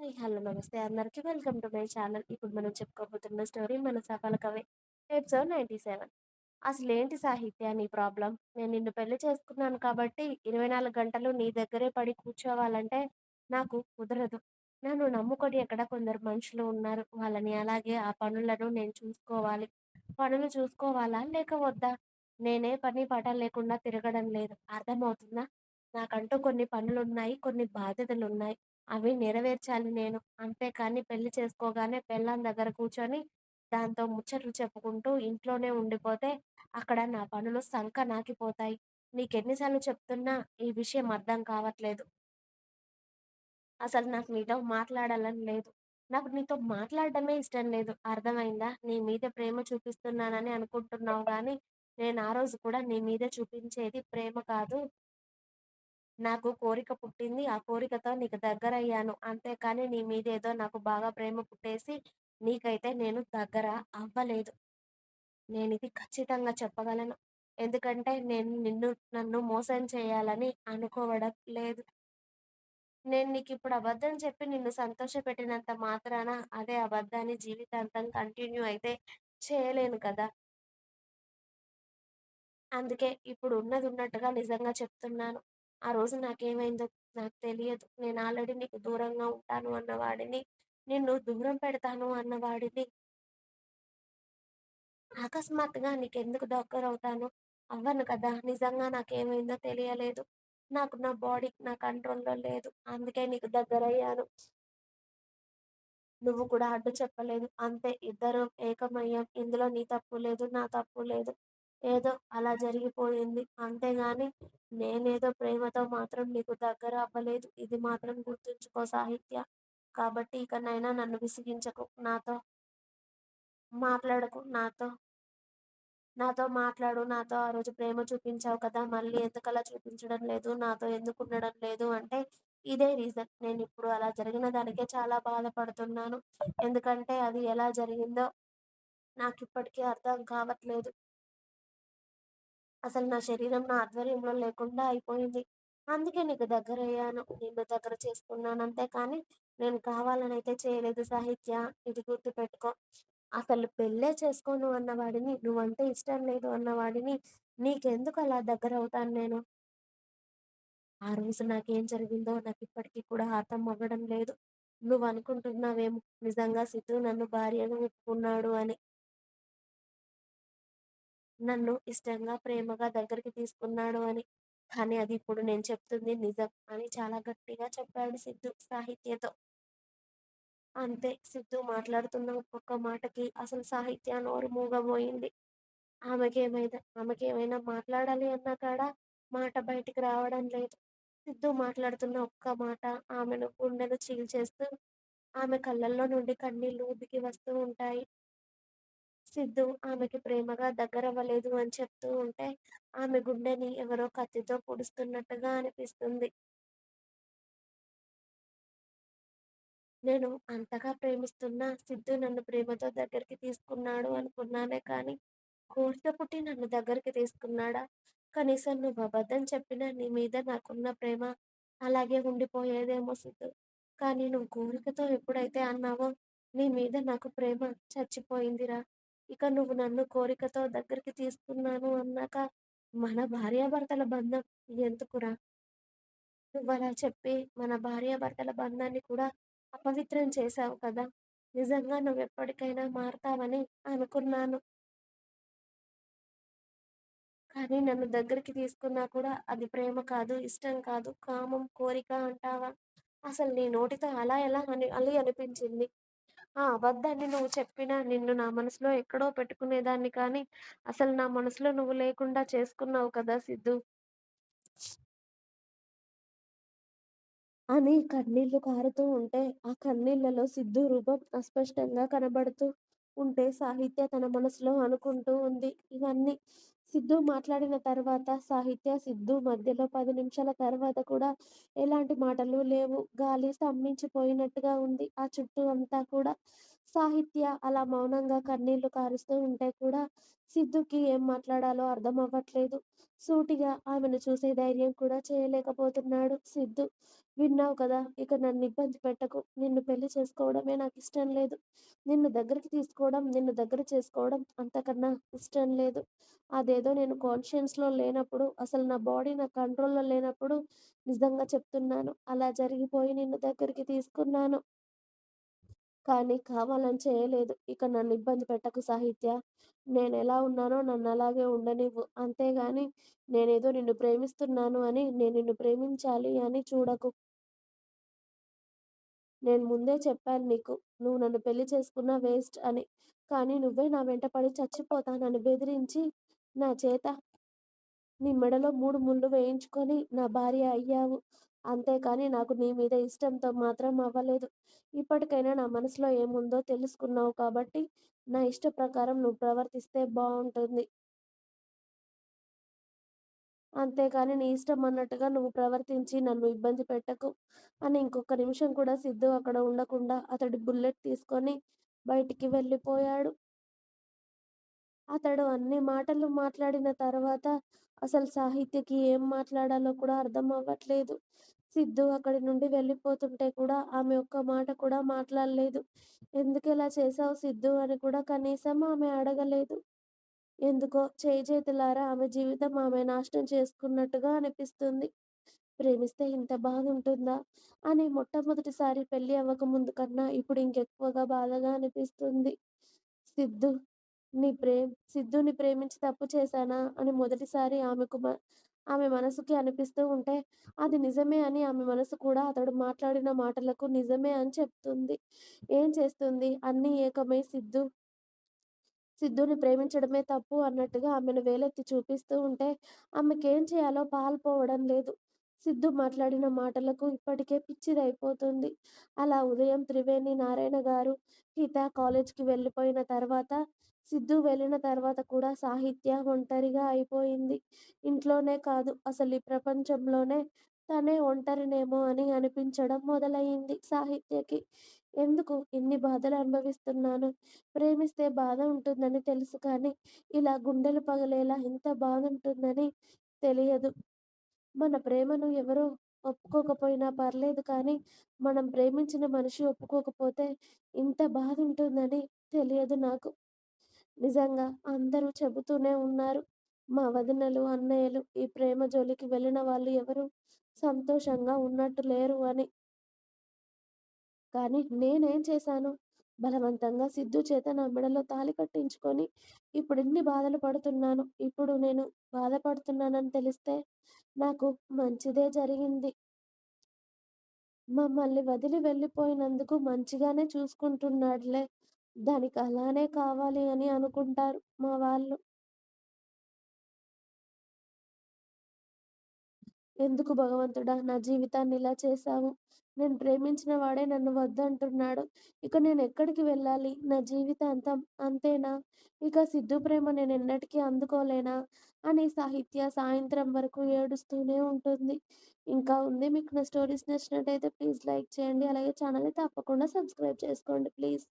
Hi. Hello. నమస్తే అందరికి. Welcome to my channel. ఇప్పుడు మనం చెప్పుకోబోతున్న స్టోరీ మన సఫల కవి ఎపిసోడ్ 97. అసలేంటి సాహిత్య నీ ప్రాబ్లం? నేను నిన్ను పెళ్లి చేసుకున్నాను కాబట్టి 24 గంటలు నీ దగ్గరే పడి కూర్చోవాలంటే నాకు కుదరదు. నన్ను నమ్ముకొని ఎక్కడ కొందరు మనుషులు ఉన్నారు. వాళ్ళని అలాగే ఆ పనులను నేను చూసుకోవాలి. పనులు చూసుకోవాలా లేక వద్దా? నేనే పని పాట లేకుండా తిరగడం లేదు. అర్థమవుతుందా? నాకంటూ కొన్ని పనులున్నాయి. కొన్ని బాధ్యతలున్నాయి. అవి నెరవేర్చాలి నేను. అంతేకాని పెళ్లి చేసుకోగానే పెళ్ళాం దగ్గర కూర్చొని, దాంతో ముచ్చట్లు చెప్పుకుంటూ ఇంట్లోనే ఉండిపోతే, అక్కడ నా పనులు సంకనాకిపోతాయి. నీకెన్ని సార్లు చెప్తున్నా ఈ విషయం అర్థం కావట్లేదు. అసలు నాకు నీతో మాట్లాడాలని లేదు. నాకు నీతో మాట్లాడడమే ఇష్టం లేదు. అర్థమైందా? నీ మీద ప్రేమ చూపిస్తున్నానని అనుకుంటున్నావు గానీ, నేను ఆ రోజు కూడా నీ మీద చూపించేది ప్రేమ కాదు. నాకు కోరిక పుట్టింది. ఆ కోరికతో నీకు దగ్గరయ్యాను. అంతేకాని నీ మీదేదో నాకు బాగా ప్రేమ పుట్టేసి, నీకైతే నేను దగ్గర అవ్వలేదు. నేనిది ఖచ్చితంగా చెప్పగలను. ఎందుకంటే నేను నన్ను మోసం చేయాలని అనుకోవడం లేదు. నేను నీకిప్పుడు అబద్ధం చెప్పి నిన్ను సంతోషపెట్టినంత మాత్రాన అదే అబద్ధాన్ని జీవితాంతం కంటిన్యూ అయితే చేయలేను కదా! అందుకే ఇప్పుడు ఉన్నదున్నట్టుగా నిజంగా చెప్తున్నాను. ఆ రోజు నాకేమైందో నాకు తెలియదు. నేను ఆల్రెడీ నీకు దూరంగా ఉంటాను అన్నవాడిని, నిన్ను దూరం పెడతాను అన్నవాడిని, అకస్మాత్తుగా నీకెందుకు దగ్గరవుతాను? అవ్వను కదా! నిజంగా నాకేమైందో తెలియలేదు. నాకు నా బాడీ నా కంట్రోల్‌లో లేదు. అందుకే నీకు దగ్గరయ్యాను. నువ్వు కూడా అడ్డు చెప్పలేదు. అంతే ఇద్దరం ఏకమయ్యాం. ఇందులో నీ తప్పు లేదు, నా తప్పు లేదు. ఏదో అలా జరిగిపోయింది. అంతేగాని నేనేదో ప్రేమతో మాత్రం నీకు దగ్గర అవ్వలేదు. ఇది మాత్రం గుర్తుంచుకో సాహిత్య. కాబట్టి ఇకనైనా నన్ను విసిగించకు. నాతో మాట్లాడకు. నాతో మాట్లాడు. నాతో ఆ రోజు ప్రేమ చూపించావు కదా! మళ్ళీ ఎందుకలా చూపించడం లేదు? నాతో ఎందుకుండడం లేదు అంటే, ఇదే రీజన్. నేనిప్పుడు అలా జరిగిన దానికే చాలా బాధపడుతున్నాను. ఎందుకంటే అది ఎలా జరిగిందో నాకిప్పటికీ అర్థం కావట్లేదు. అసలు నా శరీరం నా ఆధ్వర్యంలో లేకుండా అయిపోయింది. అందుకే నీకు దగ్గరయ్యాను. నిన్ను దగ్గర చేసుకున్నాను. అంతేకానీ నేను కావాలనైతే చేయలేదు సాహిత్య. ఇది గుర్తుపెట్టుకో. అసలు పెళ్ళే చేసుకోను అన్నవాడిని, నువ్వంటే ఇష్టం లేదు అన్నవాడిని, నీకెందుకు అలా దగ్గరవుతాను నేను? ఆ రోజు నాకేం జరిగిందో నాకిప్పటికి కూడా అర్థం అవ్వడం లేదు. నువ్వనుకుంటున్నావేమో నిజంగా సిద్ధు నన్ను భార్యగా ఒప్పుకున్నాడు అని. నన్ను ఇష్టంగా, ప్రేమగా దగ్గరికి తీసుకున్నాడు అని. కానీ అది ఇప్పుడు నేను చెప్తుంది నిజం అని చాలా గట్టిగా చెప్పాడు సిద్ధు సాహిత్యతో. అంతే సిద్ధు మాట్లాడుతున్న ఒక్కొక్క మాటకి అసలు సాహిత్య నోరు మూగబోయింది. ఆమెకేమైనా మాట్లాడాలి అన్నా కూడా మాట బయటికి రావడం లేదు. సిద్ధు మాట్లాడుతున్న ఒక్క మాట ఆమెను గుండెను చీల్చేస్తూ ఆమె కళ్ళల్లో నుండి కన్నీళ్లు ఉబికి వస్తూ ఉంటాయి. సిద్ధు ఆమెకి ప్రేమగా దగ్గరవ్వలేదు అని చెప్తూ ఉంటే ఆమె గుండెని ఎవరో కత్తితో పొడుస్తున్నట్టుగా అనిపిస్తుంది. నేను అంతగా ప్రేమిస్తున్నా సిద్ధు నన్ను ప్రేమతో దగ్గరికి తీసుకున్నాడు అనుకున్నానే కానీ, కోరిక పుట్టి నన్ను దగ్గరికి తీసుకున్నాడా? కనీసం నువ్వు అబద్ధం చెప్పినా నీ మీద నాకున్న ప్రేమ అలాగే ఉండిపోయేదేమో సిద్ధు. కానీ నువ్వు కోరికతో ఎప్పుడైతే అన్నావో, నీ మీద నాకు ప్రేమ చచ్చిపోయిందిరా. ఇక నువ్వు నన్ను కోరికతో దగ్గరికి తీసుకున్నాను అన్నాక, మన భార్యాభర్తల బంధం ఎందుకురా? నువ్వలా చెప్పి మన భార్యాభర్తల బంధాన్ని కూడా అపవిత్రం చేశావు కదా! నిజంగా నువ్వెప్పటికైనా మారతావని అనుకున్నాను. కానీ నన్ను దగ్గరికి తీసుకున్నా కూడా అది ప్రేమ కాదు, ఇష్టం కాదు, కామం, కోరిక అంటావా? అసలు నీ నోటితో అలా ఎలా అనిపించింది? ఆ అబద్ధాన్ని నువ్వు చెప్పినా నిన్ను నా మనసులో ఎక్కడో పెట్టుకునేదాన్ని కానీ, అసలు నా మనసులో నువ్వు లేకుండా చేసుకున్నావు కదా సిద్ధు. అని కన్నీళ్లు కారుతూ ఉంటే, ఆ కన్నీళ్లలో సిద్ధు రూపం అస్పష్టంగా కనబడుతూ ఉంటే, సాహిత్య తన మనసులో అనుకుంటూ ఉంది ఇవన్నీ. సిద్ధు మాట్లాడిన తర్వాత సాహిత్య, సిద్ధు మధ్యలో 10 నిమిషాల తర్వాత కూడా ఎలాంటి మాటలు లేవు. గాలి స్తంభించిపోయినట్టుగా ఉంది ఆ చుట్టూ అంతా కూడా. సాహిత్య అలా మౌనంగా కన్నీళ్లు కారుస్తూ ఉంటే కూడా, సిద్ధుకి ఏం మాట్లాడాలో అర్థం అవ్వట్లేదు. సూటిగా ఆమెను చూసే ధైర్యం కూడా చేయలేకపోతున్నాడు సిద్ధు. విన్నావు కదా! ఇక నన్ను ఇబ్బంది పెట్టకు. నిన్ను పెళ్లి చేసుకోవడమే నాకిష్టం లేదు. నిన్ను దగ్గరికి తీసుకోవడం, నిన్ను దగ్గర చేసుకోవడం అంతకన్నా ఇష్టం లేదు. అదేదో నేను కాన్షియన్స్‌లో లేనప్పుడు, అసలు నా బాడీ నా కంట్రోల్‌లో లేనప్పుడు నిజంగా చెప్తున్నాను. అలా జరిగిపోయి నిన్ను దగ్గరికి తీసుకున్నాను. కానీ కావాలని చేయలేదు. ఇక నన్ను ఇబ్బంది పెట్టకు సాహిత్య. నేనెలా ఉన్నానో నన్నలాగే ఉండనివ్వు. అంతేగాని నేనేదో నిన్ను ప్రేమిస్తున్నాను అని, నేను నిన్ను ప్రేమించాలి అని చూడకు. నేను ముందే చెప్పాను నీకు. నువ్వు నన్ను పెళ్లి చేసుకున్నా వేస్ట్ అని. కానీ నువ్వే నా వెంట పడి చచ్చిపోతానని బెదిరించి నా చేత నీ మెడలో 3 ముళ్ళు వేయించుకొని నా భార్య అయ్యావు. అంతేకాని నాకు నీ మీద ఇష్టంతో మాత్రం అవ్వలేదు. ఇప్పటికైనా నా మనసులో ఏముందో తెలుసుకున్నావు కాబట్టి, నా ఇష్ట ప్రకారం నువ్వు ప్రవర్తిస్తే బావుంటుంది. అంతేకాని నీ ఇష్టం అన్నట్టుగా నువ్వు ప్రవర్తించి నన్ను ఇబ్బంది పెట్టకు అని ఇంకొక నిమిషం కూడా సిద్ధు అక్కడ ఉండకుండా అతడు బుల్లెట్ తీసుకొని బయటికి వెళ్ళిపోయాడు. అతడు అన్ని మాటలు మాట్లాడిన తర్వాత అసలు సాహిత్యకి ఏం మాట్లాడాలో కూడా అర్థం అవ్వట్లేదు. సిద్ధు అక్కడి నుండి వెళ్ళిపోతుంటే కూడా ఆమె ఒక్క మాట కూడా మాట్లాడలేదు. ఎందుకిలా చేశావు సిద్ధు అని కూడా కనీసం ఆమె అడగలేదు. ఎందుకో చేజేతులారా ఆమె జీవితం ఆమె నాశనం చేసుకున్నట్టుగా అనిపిస్తుంది. ప్రేమిస్తే ఇంత బాధుంటుందా అని మొట్టమొదటిసారి పెళ్లి అవ్వకముందు కన్నా ఇప్పుడు ఇంకెక్కువగా బాధగా అనిపిస్తుంది. సిద్ధు సిద్ధుని ప్రేమించి తప్పు చేశానా అని మొదటిసారి ఆమె మనసుకి అనిపిస్తూ ఉంటే, అది నిజమే అని ఆమె మనసు కూడా అతడు మాట్లాడిన మాటలకు నిజమే అని చెప్తుంది. ఏం చేస్తుంది? అన్నీ ఏకమై సిద్ధుని ప్రేమించడమే తప్పు అన్నట్టుగా ఆమెను వేలెత్తి చూపిస్తూ ఉంటే, ఆమెకేం చేయాలో పాలుపోవడం లేదు. సిద్ధు మాట్లాడిన మాటలకు ఇప్పటికే పిచ్చిదయిపోతుంది. అలా ఉదయం త్రివేణి నారాయణ గారు, గీత కాలేజ్‌కి వెళ్ళిపోయిన తర్వాత, సిద్ధు వెళ్ళిన తర్వాత కూడా సాహిత్య ఒంటరిగా అయిపోయింది. ఇంట్లోనే కాదు, అసలు ఈ ప్రపంచంలోనే తనే ఒంటరినేమో అని అనిపించడం మొదలయింది సాహిత్యకి. ఎందుకు ఇన్ని బాధలు అనుభవిస్తున్నాను? ప్రేమిస్తే బాధ ఉంటుందని తెలుసు కానీ, ఇలా గుండెలు పగిలేలా ఇంత బాధుంటుందని తెలియదు. మన ప్రేమను ఎవరు ఒప్పుకోకపోయినా పర్లేదు కానీ, మనం ప్రేమించిన మనిషి ఒప్పుకోకపోతే ఇంత బాధుంటుందని తెలియదు నాకు. నిజంగా అందరూ చెబుతూనే ఉన్నారు. మా వదినలు, అన్నయ్యలు ఈ ప్రేమ జోలికి వెళ్ళిన వాళ్ళు ఎవరు సంతోషంగా ఉన్నట్టు లేరు అని. కానీ నేనేం చేశాను? బలవంతంగా సిద్ధు చేత నా మెడలో తాళి కట్టించుకొని, ఇప్పుడిన్ని బాధలు పడుతున్నాను. ఇప్పుడు నేను బాధపడుతున్నానని తెలిస్తే నాకు మంచిదే జరిగింది. మమ్మల్ని వదిలి వెళ్ళిపోయినందుకు మంచిగానే చూసుకుంటున్నాడులే. దానికి అలానే కావాలి అని అనుకుంటారు మా వాళ్ళు. ఎందుకు భగవంతుడా! నా జీవితాన్ని ఇలా చేశావు? నేను ప్రేమించిన వాడే నన్ను వద్దంటున్నాడు. ఇక నేనెక్కడికి వెళ్ళాలి? నా జీవితాంతం అంతేనా? ఇక సిద్ధు ప్రేమ నేనెన్నటికీ అందుకోలేనా? అని సాహిత్య సాయంత్రం వరకు ఏడుస్తూనే ఉంటుంది. ఇంకా ఉంది. మీకు నా స్టోరీస్ నచ్చినట్టయితే ప్లీజ్ లైక్ చేయండి. అలాగే ఛానల్‌ని తప్పకుండా సబ్స్క్రైబ్ చేసుకోండి ప్లీజ్.